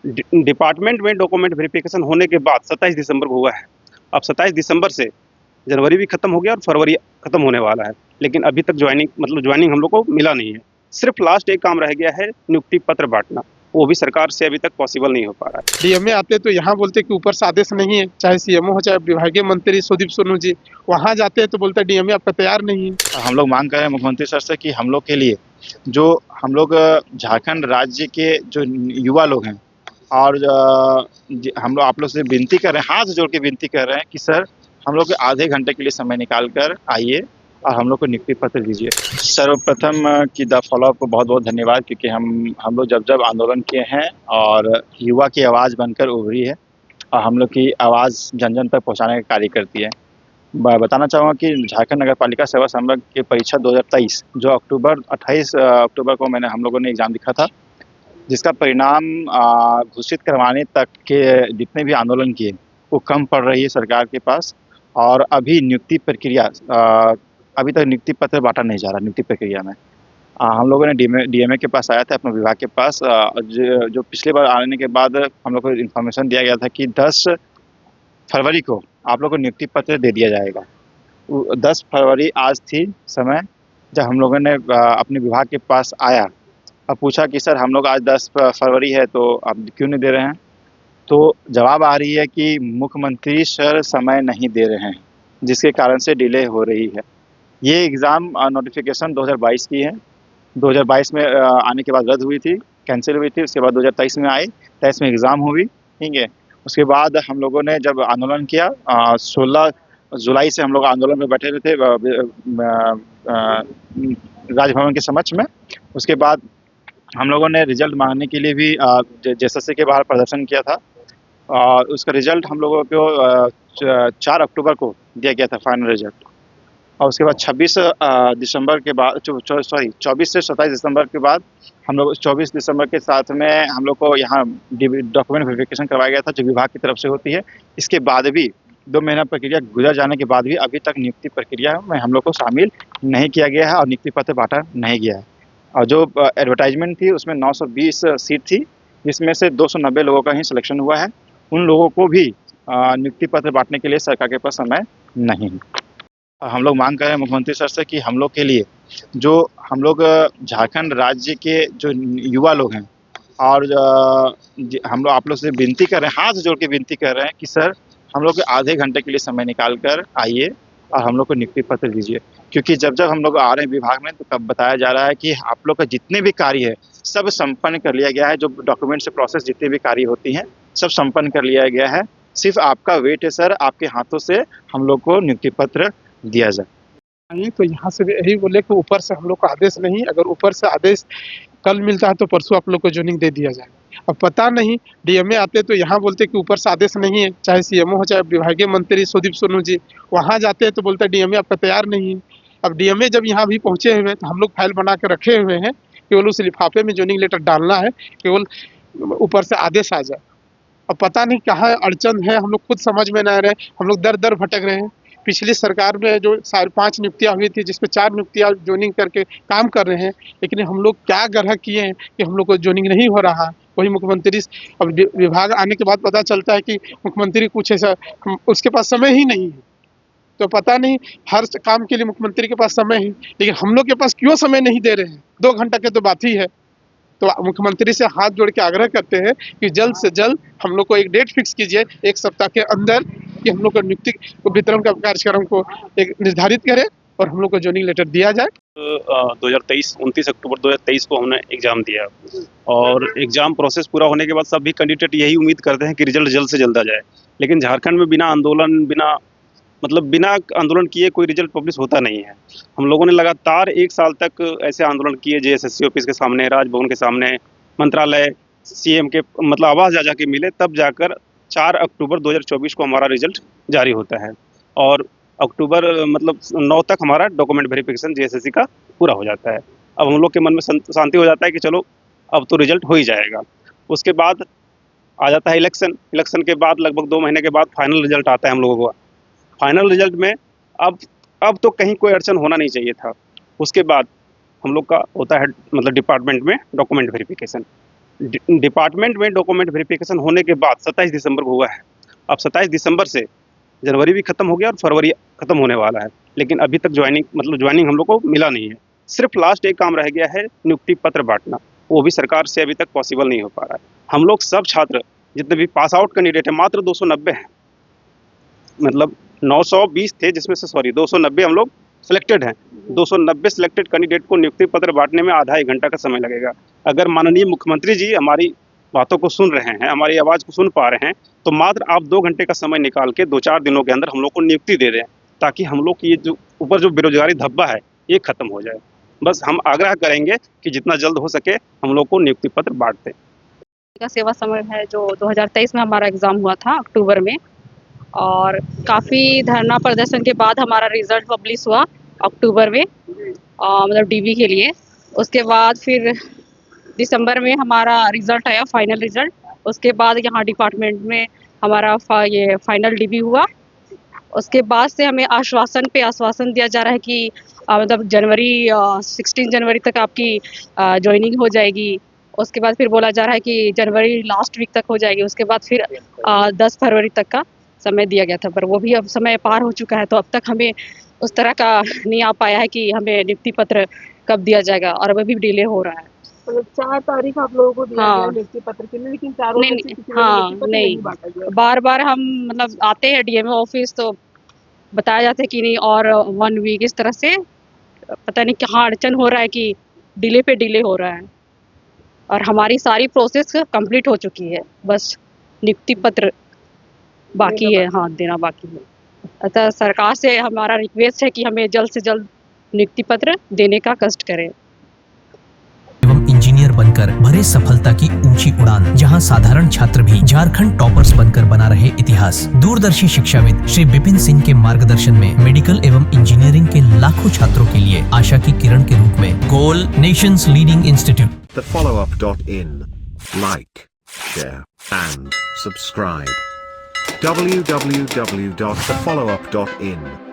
Department में document verification होने के बाद 27 दिसंबर को हुआ है। अब 27 दिसंबर से जनवरी भी खत्म हो गया और फरवरी खत्म होने वाला है, लेकिन अभी तक ज्वाइनिंग हम लोग को मिला नहीं है। सिर्फ लास्ट एक काम रह गया है, नियुक्ति पत्र बांटना, वो भी सरकार से अभी तक पॉसिबल नहीं हो पा रहा है। डीएमए आते तो यहाँ बोलते कि ऊपर से आदेश नहीं है, चाहे सीएमओ हो चाहे विभागीय मंत्री सुदीप सोनू जी, वहाँ जाते हैं तो बोलते हैं डीएमए आपका तैयार नहीं है। हम लोग मांग कर रहे हैं मुख्यमंत्री सर से कि हम लोग के लिए जो हम लोग झारखंड राज्य के जो युवा लोग हैं और हम लोग आप लोग से विनती कर रहे हैं, हाथ जोड़ के विनती कर रहे हैं कि सर हम लोग आधे घंटे के लिए समय निकाल कर आइए और हम लोग को नियुक्ति पत्र दीजिए। सर्वप्रथम की द फॉलोअप को बहुत बहुत धन्यवाद, क्योंकि हम लोग जब आंदोलन किए हैं और युवा की आवाज़ बनकर उभरी है और हम लोग की आवाज़ जन जन तक पहुँचाने का कार्य करती है। बताना चाहूँगा कि झारखंड नगर पालिका सेवा संवर्ग की परीक्षा 2023 जो 28 अक्टूबर को हम लोगों ने एग्ज़ाम लिखा था, जिसका परिणाम घोषित करवाने तक के जितने भी आंदोलन किए वो कम पड़ रही है सरकार के पास। और अभी नियुक्ति प्रक्रिया अभी तक नियुक्ति पत्र बांटा नहीं जा रहा। नियुक्ति प्रक्रिया में हम लोगों ने डीएमए के पास आया था, अपने विभाग के पास, जो पिछले बार आने के बाद हम लोग को इन्फॉर्मेशन दिया गया था कि 10 फरवरी को आप लोग को नियुक्ति पत्र दे दिया जाएगा। 10 फरवरी आज थी समय जब हम लोगों ने अपने विभाग के पास आया और पूछा कि सर हम लोग आज 10 फरवरी है तो आप क्यों नहीं दे रहे हैं। तो जवाब आ रही है कि मुख्यमंत्री सर समय नहीं दे रहे हैं, जिसके कारण से डिले हो रही है। ये एग्ज़ाम नोटिफिकेशन 2022 की है। 2022 में आने के बाद रद्द हुई थी, कैंसिल हुई थी। उसके बाद 2023 में आई, 23 में एग्ज़ाम हुई, ठीक है। उसके बाद हम लोगों ने जब आंदोलन किया 16 जुलाई से हम लोग आंदोलन में बैठे थे राजभवन के समक्ष में। उसके बाद हम लोगों ने रिजल्ट मांगने के लिए भी जेएसएससी के बाहर प्रदर्शन किया था और उसका रिजल्ट हम लोगों को 4 अक्टूबर को दिया गया था, फाइनल रिजल्ट। और उसके बाद 24 दिसंबर के बाद 24 से 27 दिसंबर के बाद हम लोग 24 दिसंबर के साथ में हम लोग को यहाँ डॉक्यूमेंट वेरिफिकेशन करवाया गया था, जो विभाग की तरफ से होती है। इसके बाद भी 2 महीना प्रक्रिया गुजर जाने के बाद भी अभी तक नियुक्ति प्रक्रिया में हम लोग को शामिल नहीं किया गया है और नियुक्ति पत्र बांटा नहीं गया है। और जो एडवर्टाइजमेंट थी उसमें 920 सीट थी, जिसमें से 290 लोगों का ही सिलेक्शन हुआ है। उन लोगों को भी नियुक्ति पत्र बांटने के लिए सरकार के पास समय नहीं है। हम लोग मांग कर रहे हैं मुख्यमंत्री सर से कि हम लोग के लिए जो हम लोग झारखंड राज्य के जो युवा लोग हैं और हम लोग आप लोग से विनती कर रहे हैं, हाथ जोड़ के विनती कर रहे हैं कि सर हम लोग आधे घंटे के लिए समय निकाल कर आइए और हम लोग को नियुक्ति पत्र दीजिए। क्योंकि जब हम लोग आ रहे हैं विभाग में तो तब बताया जा रहा है कि आप लोग का जितने भी कार्य है सब संपन्न कर लिया गया है। जो डॉक्यूमेंट से प्रोसेस जितने भी कार्य होती हैं सब संपन्न कर लिया गया है। सिर्फ आपका वेट है सर, आपके हाथों से हम लोग को नियुक्ति पत्र दिया जाए। तो यहाँ से भी यही बोले कि ऊपर से हम लोग को आदेश नहीं, अगर ऊपर से आदेश कल मिलता है तो परसों आप लोग को ज्वाइनिंग दे दिया जाएगा। अब पता नहीं डीएमए आते तो यहाँ बोलते कि ऊपर से आदेश नहीं है, चाहे सीएमओ हो चाहे विभागीय मंत्री सुदीप सोनू जी, वहाँ जाते हैं तो बोलते हैं डीएमए आपका तैयार नहीं है। अब डीएमए जब यहाँ भी पहुँचे हुए हैं तो हम लोग फाइल बना के रखे हुए हैं, केवल उस लिफाफे में ज्वाइनिंग लेटर डालना है, केवल ऊपर से आदेश आ जाए। अब पता नहीं कहाँ अड़चन है, हम लोग खुद समझ में नहीं रहे, हम लोग दर दर भटक रहे हैं। पिछली सरकार में जो 5 नियुक्तियाँ हुई थी, जिसमें 4 नियुक्तियाँ ज्वाइनिंग करके काम कर रहे हैं, लेकिन हम लोग क्या गलत किए हैं कि हम लोग को ज्वाइनिंग नहीं हो रहा। वही मुख्यमंत्री अब विभाग आने के बाद पता चलता है कि मुख्यमंत्री कुछ ऐसा उसके पास समय ही नहीं है। तो पता नहीं हर काम के लिए मुख्यमंत्री के पास समय है, लेकिन हम लोग के पास क्यों समय नहीं दे रहे हैं। 2 घंटा के तो बात ही है। तो मुख्यमंत्री से हाथ जोड़ के आग्रह करते हैं कि जल्द से जल्द हम लोग को एक डेट फिक्स कीजिए 1 सप्ताह के अंदर, कि हम लोग को नियुक्ति वितरण का कार्यक्रम को एक निर्धारित करें और हम लोग को ज्वाइनिंग लेटर दिया जाए। 29 अक्टूबर 2023 को हमने एग्ज़ाम दिया और एग्ज़ाम प्रोसेस पूरा होने के बाद सभी कैंडिडेट यही उम्मीद करते हैं कि रिजल्ट जल्द से जल्द आ जाए। लेकिन झारखंड में बिना आंदोलन किए कोई रिजल्ट पब्लिश होता नहीं है। हम लोगों ने लगातार 1 साल तक ऐसे आंदोलन किए, जेएसएससी ऑफिस के सामने, राजभवन के सामने, मंत्रालय, सीएम के आवास जा के मिले, तब जाकर 4 अक्टूबर 2024 को हमारा रिजल्ट जारी होता है और अक्टूबर 9 तक हमारा डॉक्यूमेंट वेरिफिकेशन जेएसएससी का पूरा हो जाता है। अब हम लोग के मन में शांति हो जाता है कि चलो अब तो रिजल्ट हो ही जाएगा। उसके बाद आ जाता है इलेक्शन के बाद लगभग 2 महीने के बाद फाइनल रिजल्ट आता है हम लोगों का। फाइनल रिजल्ट में अब तो कहीं कोई अड़चन होना नहीं चाहिए था। उसके बाद हम लोग का होता है डिपार्टमेंट में डॉक्यूमेंट वेरिफिकेशन। डिपार्टमेंट में डॉक्यूमेंट वेरिफिकेशन होने के बाद 27 दिसंबर को हुआ है। अब 27 दिसंबर से जनवरी भी खत्म हो गया और फरवरी खत्म होने वाला है, लेकिन अभी तक ज्वाइनिंग हम लोग को मिला नहीं है। सिर्फ लास्ट एक काम रह गया है, नियुक्ति पत्र बांटना, वो भी सरकार से अभी तक पॉसिबल नहीं हो पा रहा है। हम लोग सब छात्र जितने भी पास आउट कैंडिडेट हैं मात्र 290 हैं, मतलब 920 थे जिसमें से 290 हम लोग सिलेक्टेड हैं। 290 सिलेक्टेड कैंडिडेट को नियुक्ति पत्र बांटने में आधा 1 घंटा का समय लगेगा। अगर माननीय मुख्यमंत्री जी हमारी बातों को सुन रहे हैं, हमारी आवाज़ को सुन पा रहे हैं, तो मात्र आप 2 घंटे का समय निकाल के 2-4 दिनों के अंदर हम लोग को नियुक्ति दे दें, ताकि हम लोग की ये जो ऊपर जो बेरोजगारी धब्बा है ये खत्म हो जाए। बस हम आग्रह करेंगे कि जितना जल्द हो सके हम लोग को नियुक्ति पत्र बांट दें। का सेवा समय है जो 2023 में हमारा एग्ज़ाम हुआ था अक्टूबर में, और काफ़ी धरना प्रदर्शन के बाद हमारा रिज़ल्ट पब्लिश हुआ अक्टूबर में, मतलब डीबी के लिए। उसके बाद फिर दिसंबर में हमारा रिज़ल्ट आया, फाइनल रिज़ल्ट। उसके बाद यहाँ डिपार्टमेंट में हमारा ये फाइनल डीबी हुआ। उसके बाद से हमें आश्वासन पे आश्वासन दिया जा रहा है कि मतलब 16 जनवरी तक आपकी ज्वाइनिंग हो जाएगी। उसके बाद फिर बोला जा रहा है कि जनवरी लास्ट वीक तक हो जाएगी। उसके बाद फिर 10 फरवरी तक का समय दिया गया था, पर वो भी अब समय पार हो चुका है, तो अब तक हमें उस तरह का नहीं आ पाया है कि हमें नियुक्ति पत्र कब दिया जाएगा, और अभी भी डिले हो रहा है। मतलब 4 तारीख आप लोगों को दिया हाँ। गया नियुक्ति पत्र के लिए, लेकिन चारों में से किसी को हाँ, नियुक्ति पत्र नहीं, बांटा गया। बार बार हम मतलब आते हैं डीएमओ ऑफिस तो बताया जाता है कि नहीं, और 1 वीक इस तरह से पता नहीं कहाँ अड़चन हो रहा है कि डिले पे डिले हो रहा है, और हमारी सारी प्रोसेस कंप्लीट हो चुकी है, बस नियुक्ति पत्र बाकी है। हाँ, देना बाकी है। अतः सरकार से हमारा रिक्वेस्ट है कि हमें जल्द से जल्द नियुक्ति पत्र देने का कष्ट करें। एवं इंजीनियर बनकर भरे सफलता की ऊंची उड़ान, जहां साधारण छात्र भी झारखंड टॉपर्स बनकर बना रहे इतिहास। दूरदर्शी शिक्षाविद श्री विपिन सिंह के मार्गदर्शन में मेडिकल एवं इंजीनियरिंग के लाखों छात्रों के लिए आशा की किरण के रूप में Goal nation's leading institute. thefollowup.in. Like, share and subscribe. www.thefollowup.in